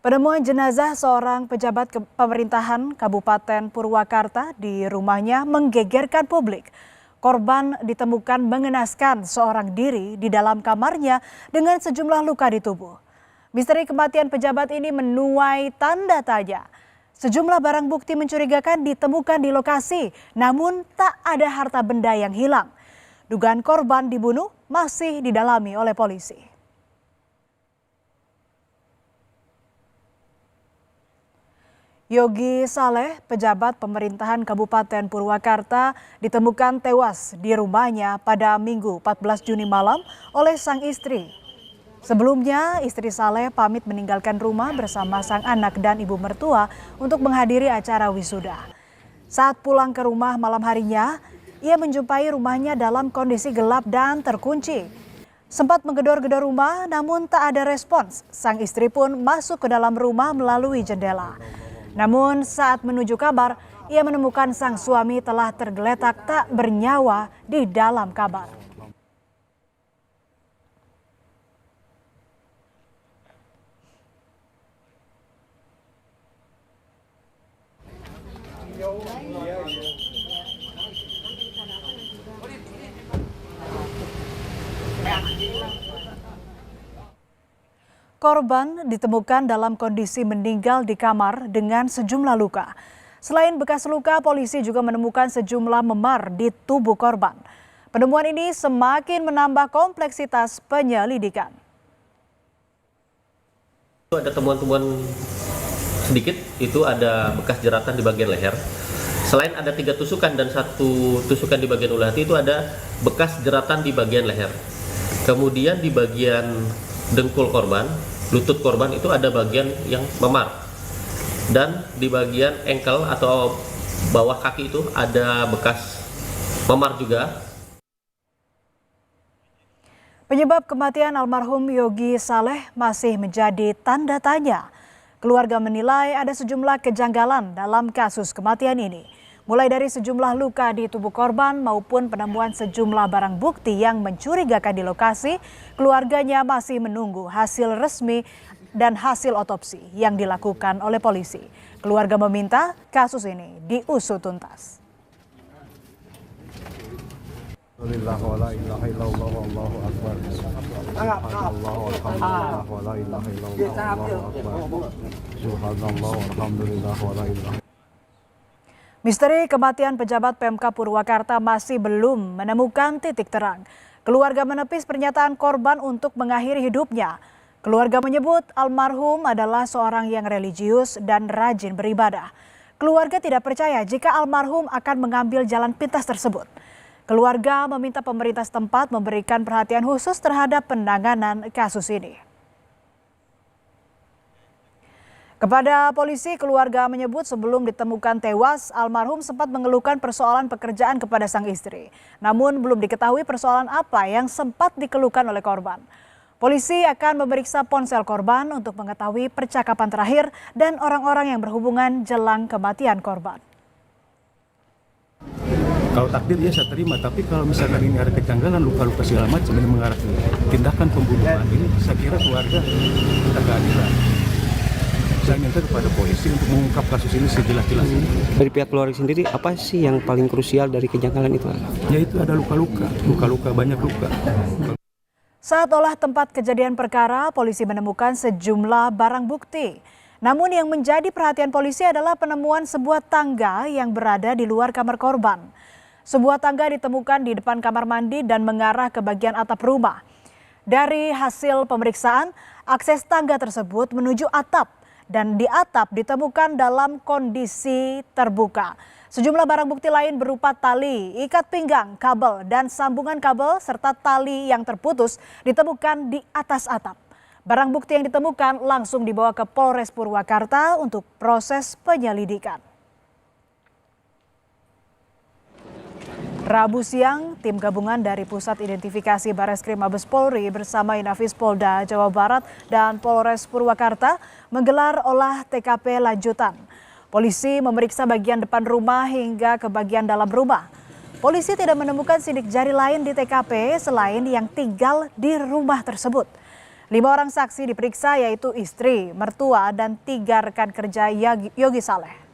Penemuan jenazah seorang pejabat pemerintahan Kabupaten Purwakarta di rumahnya menggegerkan publik. Korban ditemukan mengenaskan seorang diri di dalam kamarnya dengan sejumlah luka di tubuh. Misteri kematian pejabat ini menuai tanda tanya. Sejumlah barang bukti mencurigakan ditemukan di lokasi, namun tak ada harta benda yang hilang. Dugaan korban dibunuh masih didalami oleh polisi. Yogi Saleh, pejabat pemerintahan Kabupaten Purwakarta, ditemukan tewas di rumahnya pada Minggu 14 Juni malam oleh sang istri. Sebelumnya, istri Saleh pamit meninggalkan rumah bersama sang anak dan ibu mertua untuk menghadiri acara wisuda. Saat pulang ke rumah malam harinya, ia menjumpai rumahnya dalam kondisi gelap dan terkunci. Sempat menggedor-gedor rumah, namun tak ada respons. Sang istri pun masuk ke dalam rumah melalui jendela. Namun saat menuju kamar, ia menemukan sang suami telah tergeletak tak bernyawa di dalam kamar. Korban ditemukan dalam kondisi meninggal di kamar dengan sejumlah luka. Selain bekas luka, polisi juga menemukan sejumlah memar di tubuh korban. Penemuan ini semakin menambah kompleksitas penyelidikan. Ada temuan-temuan sedikit, itu ada bekas jeratan di bagian leher. Selain ada 3 tusukan dan 1 tusukan di bagian ulu hati, itu ada bekas jeratan di bagian leher. Kemudian di bagian dengkul korban, lutut korban itu ada bagian yang memar. Dan di bagian engkel atau bawah kaki itu ada bekas memar juga. Penyebab kematian almarhum Yogi Saleh masih menjadi tanda tanya. Keluarga menilai ada sejumlah kejanggalan dalam kasus kematian ini. Mulai dari sejumlah luka di tubuh korban maupun penemuan sejumlah barang bukti yang mencurigakan di lokasi, keluarganya masih menunggu hasil resmi dan hasil otopsi yang dilakukan oleh polisi. Keluarga meminta kasus ini diusut tuntas. Misteri kematian pejabat Pemkab Purwakarta masih belum menemukan titik terang. Keluarga menepis pernyataan korban untuk mengakhiri hidupnya. Keluarga menyebut almarhum adalah seorang yang religius dan rajin beribadah. Keluarga tidak percaya jika almarhum akan mengambil jalan pintas tersebut. Keluarga meminta pemerintah setempat memberikan perhatian khusus terhadap penanganan kasus ini. Kepada polisi, keluarga menyebut sebelum ditemukan tewas, almarhum sempat mengeluhkan persoalan pekerjaan kepada sang istri. Namun belum diketahui persoalan apa yang sempat dikeluhkan oleh korban. Polisi akan memeriksa ponsel korban untuk mengetahui percakapan terakhir dan orang-orang yang berhubungan jelang kematian korban. Kalau takdir ya saya terima, tapi kalau misalkan ini ada kejanggalan, luka-luka segala macam ini mengarah ke tindakan pembunuhan, ini saya kira keluarga kita keadilan. Saya minta kepada polisi untuk mengungkap kasus ini sejelas-jelasnya. Dari pihak keluarga sendiri, apa sih yang paling krusial dari kejanggalan itu? Yaitu ada luka-luka, banyak luka. Saat olah tempat kejadian perkara, polisi menemukan sejumlah barang bukti. Namun yang menjadi perhatian polisi adalah penemuan sebuah tangga yang berada di luar kamar korban. Sebuah tangga ditemukan di depan kamar mandi dan mengarah ke bagian atap rumah. Dari hasil pemeriksaan, akses tangga tersebut menuju atap. Dan di atap ditemukan dalam kondisi terbuka. Sejumlah barang bukti lain berupa tali, ikat pinggang, kabel, dan sambungan kabel serta tali yang terputus ditemukan di atas atap. Barang bukti yang ditemukan langsung dibawa ke Polres Purwakarta untuk proses penyelidikan. Rabu siang, tim gabungan dari Pusat Identifikasi Bareskrim Mabes Polri bersama Inafis Polda Jawa Barat dan Polres Purwakarta menggelar olah TKP lanjutan. Polisi memeriksa bagian depan rumah hingga ke bagian dalam rumah. Polisi tidak menemukan sidik jari lain di TKP selain yang tinggal di rumah tersebut. 5 orang saksi diperiksa yaitu istri, mertua, dan 3 rekan kerja Yogi Saleh.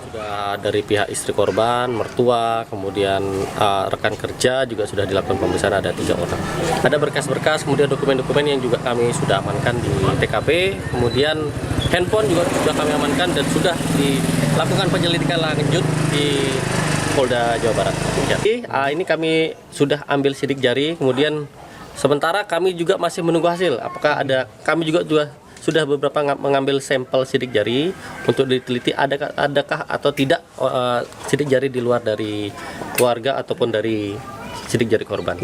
Sudah dari pihak istri korban, mertua, kemudian rekan kerja juga sudah dilakukan pemeriksaan, ada 3 orang. Ada berkas-berkas, kemudian dokumen-dokumen yang juga kami sudah amankan di TKP, kemudian handphone juga sudah kami amankan dan sudah dilakukan penyelidikan lanjut di Polda Jawa Barat. Ini kami sudah ambil sidik jari, kemudian sementara kami juga masih menunggu hasil. Apakah kami juga sudah beberapa mengambil sampel sidik jari untuk diteliti adakah atau tidak sidik jari di luar dari keluarga ataupun dari sidik jari korban.